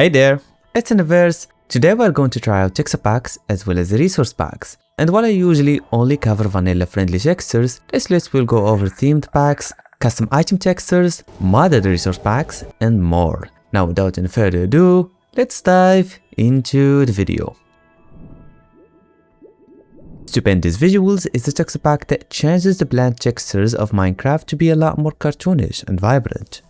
Hey there, it's Enderverse. Today we're going to try out texture packs as well as resource packs. And while I usually only cover vanilla friendly textures, this list will go over themed packs, custom item textures, modded resource packs, and more. Now without any further ado, let's dive into the video. Stupendous Visuals is a texture pack that changes the bland textures of Minecraft to be a lot more cartoonish and vibrant.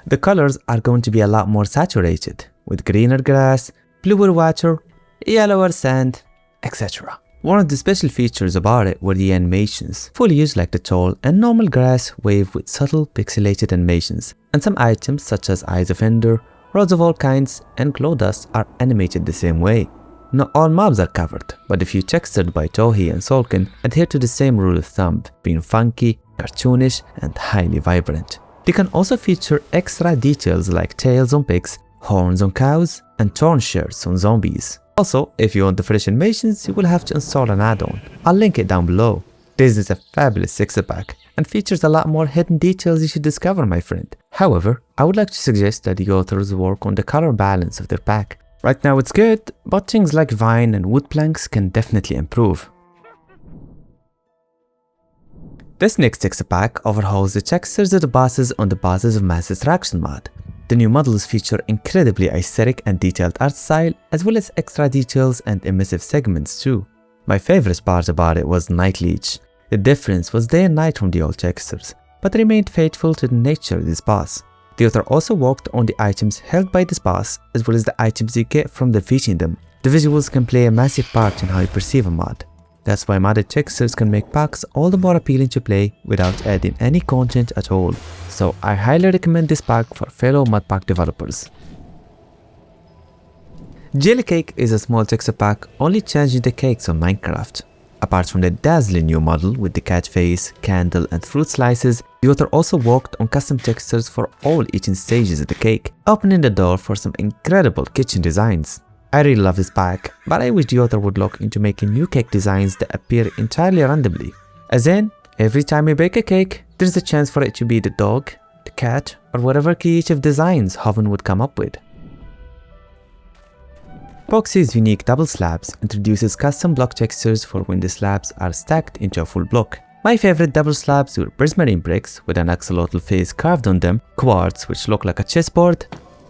The colors are going to be a lot more saturated, with greener grass, bluer water, yellower sand, etc. One of the special features about it were the animations, fully used like the tall and normal grass wave with subtle pixelated animations, and some items such as eyes of ender, rods of all kinds, and glow dust are animated the same way. Not all mobs are covered, but the few textured by Tohi and Solkin adhere to the same rule of thumb, being funky, cartoonish, and highly vibrant. They can also feature extra details like tails on pigs, horns on cows, and torn shirts on zombies. Also, if you want the fresh animations, you will have to install an add-on. I'll link it down below. This is a fabulous texture pack and features a lot more hidden details you should discover, my friend. However, I would like to suggest that the authors work on the color balance of their pack. Right now it's good, but things like vine and wood planks can definitely improve. This next texture pack overhauls the textures of the bosses on the Bosses of Mass Destruction mod. The new models feature incredibly aesthetic and detailed art style, as well as extra details and immersive segments too. My favorite part about it was Night Leech. The difference was day and night from the old textures, but remained faithful to the nature of this boss. The author also worked on the items held by this boss, as well as the items you get from defeating them. The visuals can play a massive part in how you perceive a mod. That's why modded textures can make packs all the more appealing to play without adding any content at all. So I highly recommend this pack for fellow mod pack developers. Jellie Cake is a small texture pack only changing the cakes on Minecraft. Apart from the dazzling new model with the cat face, candle, and fruit slices, the author also worked on custom textures for all eating stages of the cake, opening the door for some incredible kitchen designs. I really love this pack, but I wish the author would look into making new cake designs that appear entirely randomly. As in, every time you bake a cake, there's a chance for it to be the dog, the cat, or whatever creative designs Hoven would come up with. Boxi's unique double slabs introduces custom block textures for when the slabs are stacked into a full block. My favorite double slabs were prismarine bricks with an axolotl face carved on them, quartz which look like a chessboard,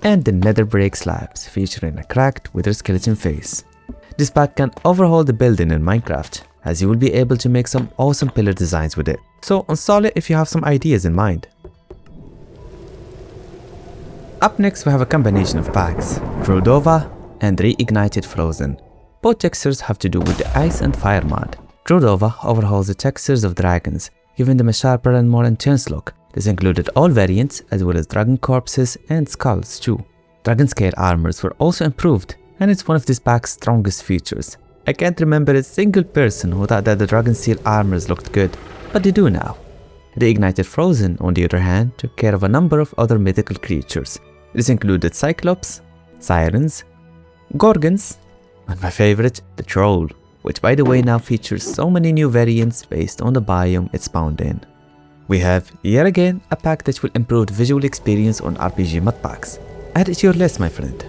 and the nether brick slabs featuring a cracked wither skeleton face. This pack can overhaul the building in Minecraft, as you will be able to make some awesome pillar designs with it, so install it if you have some ideas in mind. Up next we have a combination of packs, Cordova and Reignited Frozen. Both textures have to do with the ice and fire mod. Cordova overhauls the textures of dragons, giving them a sharper and more intense look. This included all variants, as well as dragon corpses and skulls too. Dragon scale armors were also improved, and it's one of this pack's strongest features. I can't remember a single person who thought that the dragon steel armors looked good, but they do now. The Ignited Frozen, on the other hand, took care of a number of other mythical creatures. This included Cyclops, Sirens, Gorgons, and my favorite, the Troll, which by the way now features so many new variants based on the biome it's spawned in. We have, yet again, a pack that will improve the visual experience on RPG mod packs. Add it to your list, my friend.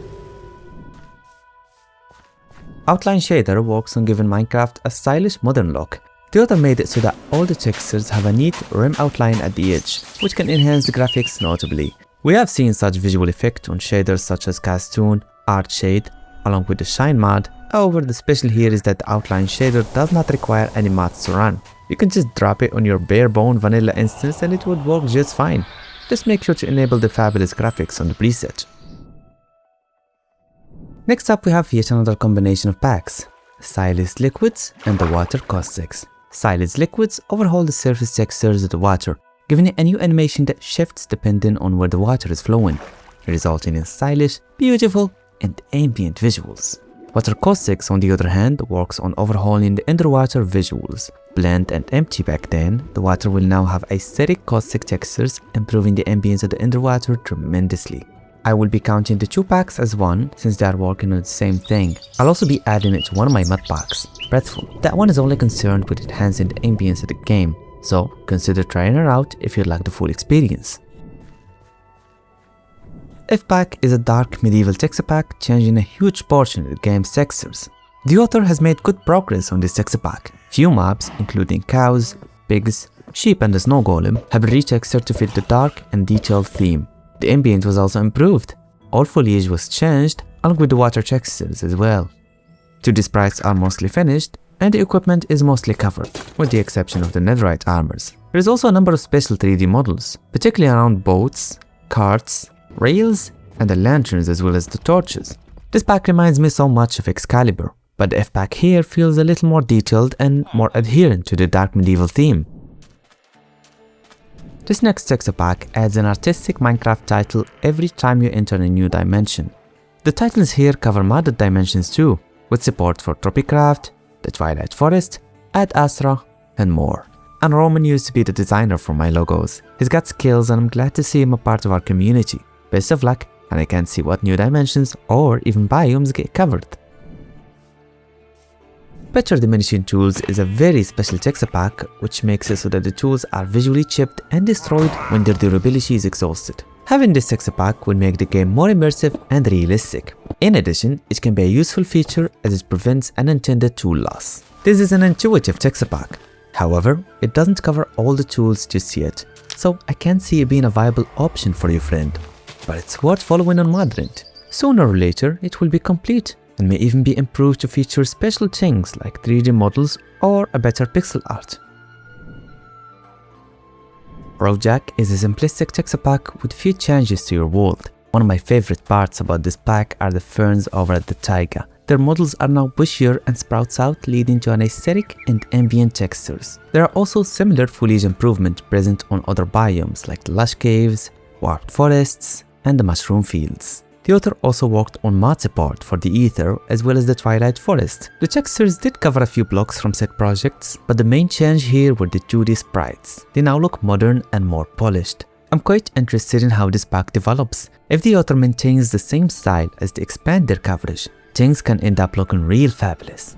Outline Shader works on giving Minecraft a stylish modern look. The author made it so that all the textures have a neat rim outline at the edge, which can enhance the graphics notably. We have seen such visual effect on shaders such as Castoon, Art Shade, along with the Shine mod. However, the special here is that the outline shader does not require any mods to run. You can just drop it on your bare bone vanilla instance and it would work just fine. Just make sure to enable the fabulous graphics on the preset. Next up we have yet another combination of packs, Stylized Liquids and the Water Caustics. Stylized Liquids overhaul the surface textures of the water, giving it a new animation that shifts depending on where the water is flowing, resulting in stylish, beautiful, and ambient visuals. Water Caustics, on the other hand, works on overhauling the underwater visuals. Bland and empty back then, the water will now have aesthetic caustic textures, improving the ambience of the underwater tremendously. I will be counting the two packs as one since they are working on the same thing. I'll also be adding it to one of my mod packs, Breathful. That one is only concerned with enhancing the ambience of the game, so consider trying it out if you'd like the full experience. F-Pack is a dark medieval texture pack changing a huge portion of the game's textures. The author has made good progress on this texture pack. Few mobs, including cows, pigs, sheep and the snow golem, have been retextured to fit the dark and detailed theme. The ambient was also improved. All foliage was changed, along with the water textures as well. 2D sprites are mostly finished, and the equipment is mostly covered, with the exception of the netherite armors. There is also a number of special 3D models, particularly around boats, carts, rails, and the lanterns as well as the torches. This pack reminds me so much of Excalibur, but the F-Pack here feels a little more detailed and more adherent to the dark medieval theme. This next texture pack adds an artistic Minecraft title every time you enter a new dimension. The titles here cover modded dimensions too, with support for Tropicraft, the Twilight Forest, Ad Astra, and more. And Roman used to be the designer for my logos. He's got skills and I'm glad to see him a part of our community. Best of luck, and I can't see what new dimensions or even biomes get covered. Better Diminishing Tools is a very special texture pack which makes it so that the tools are visually chipped and destroyed when their durability is exhausted. Having this texture pack will make the game more immersive and realistic. In addition, it can be a useful feature as it prevents unintended tool loss. This is an intuitive texture pack. However, it doesn't cover all the tools just yet, so I can't see it being a viable option for your friend. But it's worth following on Modrint. Sooner or later, it will be complete and may even be improved to feature special things like 3D models or a better pixel art. Rojak is a simplistic texture pack with few changes to your world. One of my favorite parts about this pack are the ferns over at the taiga. Their models are now bushier and sprouts out, leading to an aesthetic and ambient textures. There are also similar foliage improvements present on other biomes like the lush caves, warped forests, and the mushroom fields. The author also worked on mod support for the Ether as well as the Twilight Forest. The textures did cover a few blocks from said projects, but the main change here were the 2D sprites. They now look modern and more polished. I'm quite interested in how this pack develops. If the author maintains the same style as they expand their coverage, things can end up looking real fabulous.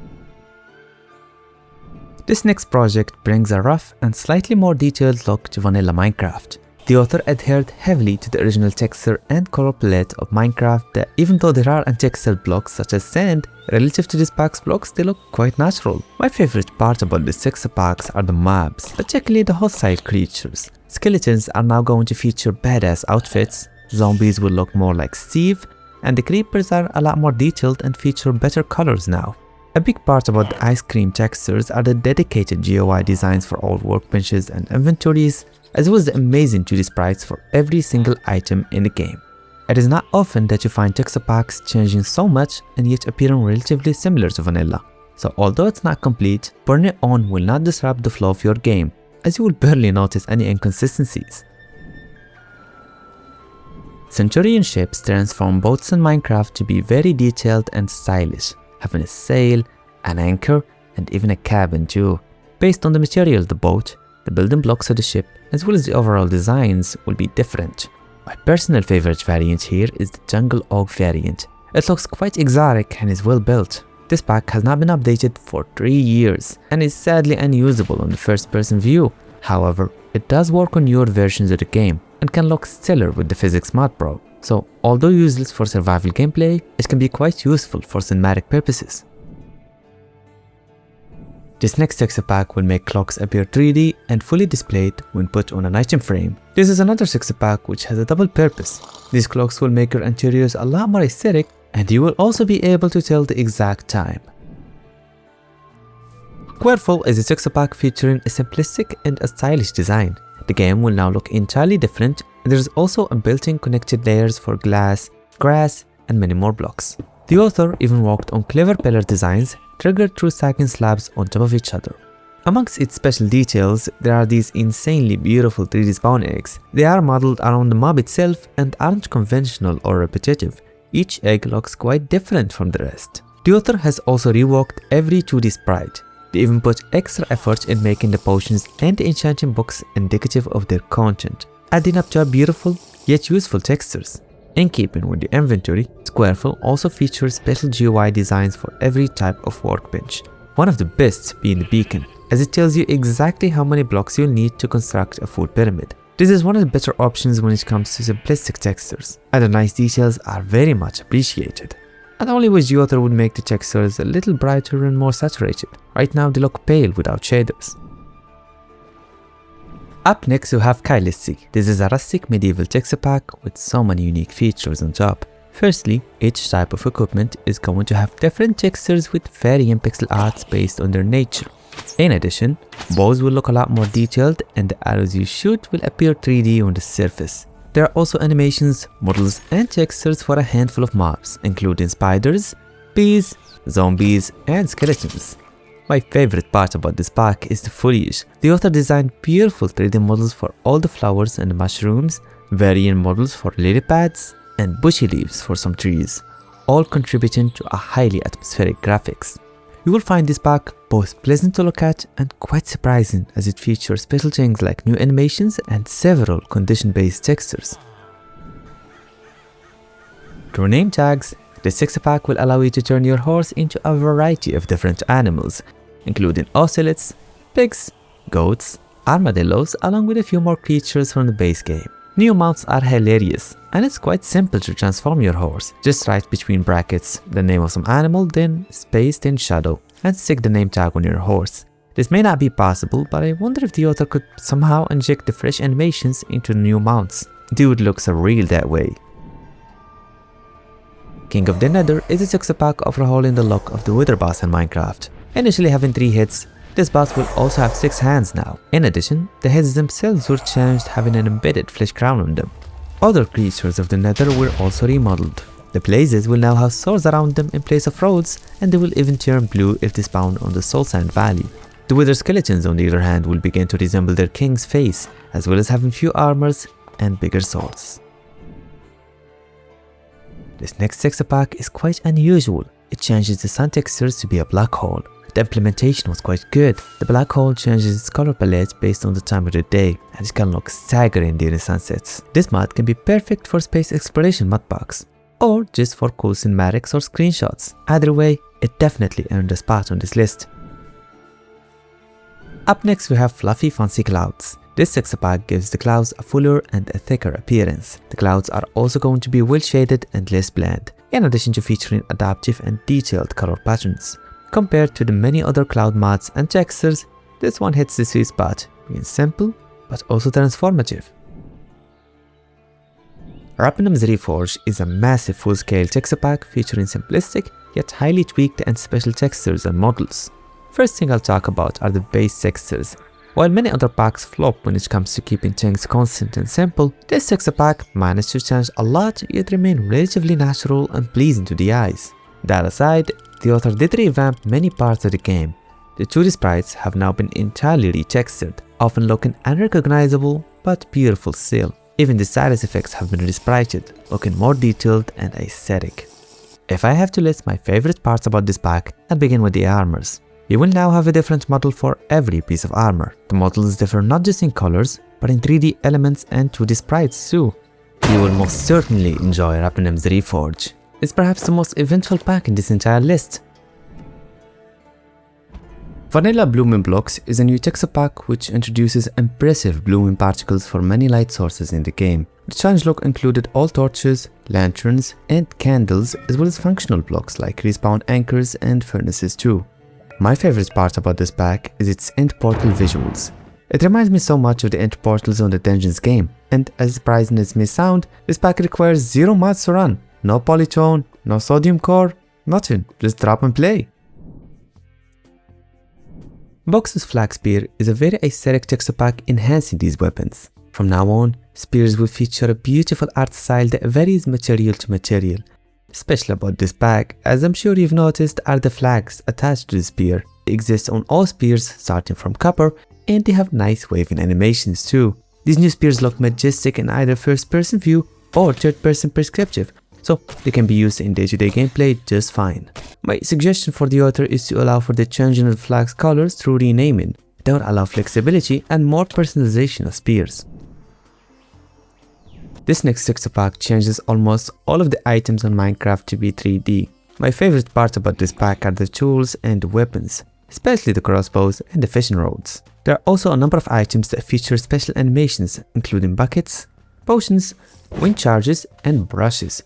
This next project brings a rough and slightly more detailed look to vanilla Minecraft. The author adhered heavily to the original texture and color palette of Minecraft that even though there are untextured blocks such as sand, relative to this pack's blocks they look quite natural. My favorite part about the texture packs are the mobs, particularly the hostile creatures. Skeletons are now going to feature badass outfits, zombies will look more like Steve, and the creepers are a lot more detailed and feature better colors now. A big part about the ice cream textures are the dedicated GUI designs for all workbenches and inventories, as well as the amazing 2D sprites for every single item in the game. It is not often that you find texture packs changing so much and yet appearing relatively similar to vanilla. So although it's not complete, putting it on will not disrupt the flow of your game, as you will barely notice any inconsistencies. Centurion Ships transform boats in Minecraft to be very detailed and stylish, having a sail, an anchor, and even a cabin too. Based on the material of the boat, the building blocks of the ship, as well as the overall designs, will be different. My personal favorite variant here is the Jungle Oak variant. It looks quite exotic and is well built. This pack has not been updated for 3 years and is sadly unusable on the first person view. However, it does work on newer versions of the game and can look stellar with the Physics Mod Pro. So although useless for survival gameplay, it can be quite useful for cinematic purposes. This next texture pack will make clocks appear 3D and fully displayed when put on an item frame. This is another texture pack which has a double purpose. These clocks will make your interiors a lot more aesthetic, and you will also be able to tell the exact time. Squareful is a texture pack featuring a simplistic and a stylish design. The game will now look entirely different, and there is also a built-in connected layers for glass, grass, and many more blocks. The author even worked on clever pillar designs triggered through stacking slabs on top of each other. Amongst its special details, there are these insanely beautiful 3D spawn eggs. They are modeled around the mob itself and aren't conventional or repetitive. Each egg looks quite different from the rest. The author has also reworked every 2D sprite. They even put extra effort in making the potions and the enchanting books indicative of their content, adding up to a beautiful yet useful textures. In keeping with the inventory, Squareful also features special GUI designs for every type of workbench. One of the best being the beacon, as it tells you exactly how many blocks you'll need to construct a full pyramid. This is one of the better options when it comes to simplistic textures, and the nice details are very much appreciated. And only wish the author would make the textures a little brighter and more saturated. Right now they look pale without shaders. Up next we have Caelesti. This is a rustic medieval texture pack with so many unique features on top. Firstly, each type of equipment is going to have different textures with varying pixel arts based on their nature. In addition, bows will look a lot more detailed and the arrows you shoot will appear 3D on the surface. There are also animations, models and textures for a handful of mobs, including spiders, bees, zombies and skeletons. My favorite part about this pack is the foliage. The author designed beautiful 3D models for all the flowers and mushrooms, varying models for lily pads, and bushy leaves for some trees, all contributing to a highly atmospheric graphics. You will find this pack both pleasant to look at and quite surprising as it features special things like new animations and several condition-based textures. Through name tags, this texture pack will allow you to turn your horse into a variety of different animals, including ocelots, pigs, goats, armadillos, along with a few more creatures from the base game. New mounts are hilarious, and it's quite simple to transform your horse. Just write between brackets the name of some animal, then space, then shadow, and stick the name tag on your horse. This may not be possible, but I wonder if the author could somehow inject the fresh animations into the new mounts. Dude looks surreal that way. King of the Nether is a texture pack overhauling the look of the Wither boss in Minecraft. Initially having 3 heads, this boss will also have 6 hands now. In addition, the heads themselves were changed, having an embedded flesh crown on them. Other creatures of the Nether were also remodeled. The blazes will now have swords around them in place of roads, and they will even turn blue if they spawn on the Soul Sand Valley. The Wither skeletons on the other hand will begin to resemble their king's face, as well as having few armors and bigger swords. This next texture pack is quite unusual. It changes the sun textures to be a black hole. The implementation was quite good. The black hole changes its color palette based on the time of the day, and it can look staggering during sunsets. This mod can be perfect for space exploration mod packs, or just for cool cinematics or screenshots. Either way, it definitely earned a spot on this list. Up next we have Fluffy Fancy Clouds. This texture pack gives the clouds a fuller and a thicker appearance. The clouds are also going to be well shaded and less bland, in addition to featuring adaptive and detailed color patterns. Compared to the many other cloud mods and textures, this one hits the sweet spot, being simple but also transformative. Rappenem's Reforge is a massive full-scale texture pack featuring simplistic yet highly tweaked and special textures and models. First thing I'll talk about are the base textures. While many other packs flop when it comes to keeping things constant and simple, this texture pack managed to change a lot yet remain relatively natural and pleasing to the eyes. That aside, the author did revamp many parts of the game. The 2D sprites have now been entirely retextured, often looking unrecognizable but beautiful still. Even the status effects have been resprited, looking more detailed and aesthetic. If I have to list my favorite parts about this pack, I'll begin with the armors. You will now have a different model for every piece of armor. The models differ not just in colors, but in 3D elements and 2D sprites too. You will most certainly enjoy Rappenem's Reforge. It's perhaps the most eventful pack in this entire list. Vanilla Blooming Blocks is a new texture pack which introduces impressive blooming particles for many light sources in the game. The challenge look included all torches, lanterns, and candles, as well as functional blocks like respawn anchors and furnaces too. My favorite part about this pack is its end portal visuals. It reminds me so much of the end portals on the Dungeons game, and as surprising as it may sound, this pack requires 0 mods to run. No polytone, no sodium core, nothing, just drop and play. Box's Flag Spear is a very aesthetic texture pack enhancing these weapons. From now on, spears will feature a beautiful art style that varies material to material. Special about this pack, as I'm sure you've noticed, are the flags attached to the spear. They exist on all spears starting from copper, and they have nice waving animations too. These new spears look majestic in either first person view or third person perspective, so they can be used in day-to-day gameplay just fine. My suggestion for the author is to allow for the changing of the flag's colors through renaming. That would allow flexibility and more personalization of spears. This next texture pack changes almost all of the items on Minecraft to be 3D. My favorite part about this pack are the tools and weapons. especially the crossbows and the fishing rods. There are also a number of items that feature special animations, including buckets, potions, wind charges, and brushes.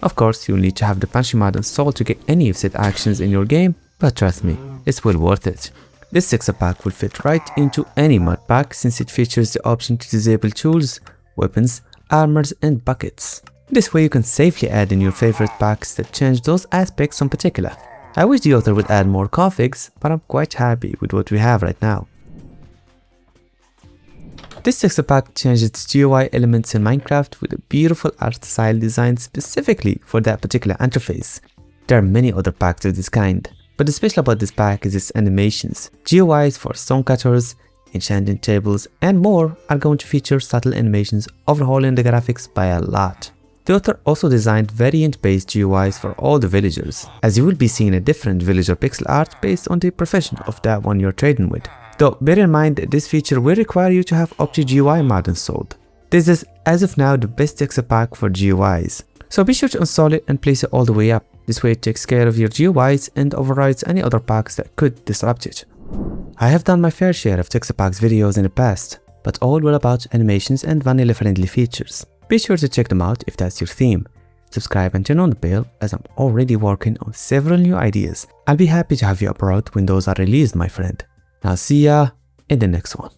Of course, you'll need to have the Banshee mod installed to get any of said actions in your game, but trust me, it's well worth it. This texture pack will fit right into any mod pack since it features the option to disable tools, weapons, armors, and buckets. This way you can safely add in your favorite packs that change those aspects in particular. I wish the author would add more configs, but I'm quite happy with what we have right now. This texture pack changes the GUI elements in Minecraft with a beautiful art style designed specifically for that particular interface. There are many other packs of this kind, but the special about this pack is its animations. GUIs for stonecutters, enchanting tables, and more are going to feature subtle animations overhauling the graphics by a lot. The author also designed variant-based GUIs for all the villagers, as you will be seeing a different villager pixel art based on the profession of that one you're trading with. Though bear in mind that this feature will require you to have OptiGUI mod installed. This is, as of now, the best texture pack for GUIs, so be sure to install it and place it all the way up. This way it takes care of your GUIs and overrides any other packs that could disrupt it. I have done my fair share of texture packs videos in the past, but all were about animations and vanilla friendly features. Be sure to check them out if that's your theme. Subscribe and turn on the bell, as I'm already working on several new ideas. I'll be happy to have you abroad when those are released, my friend. I'll see ya in the next one.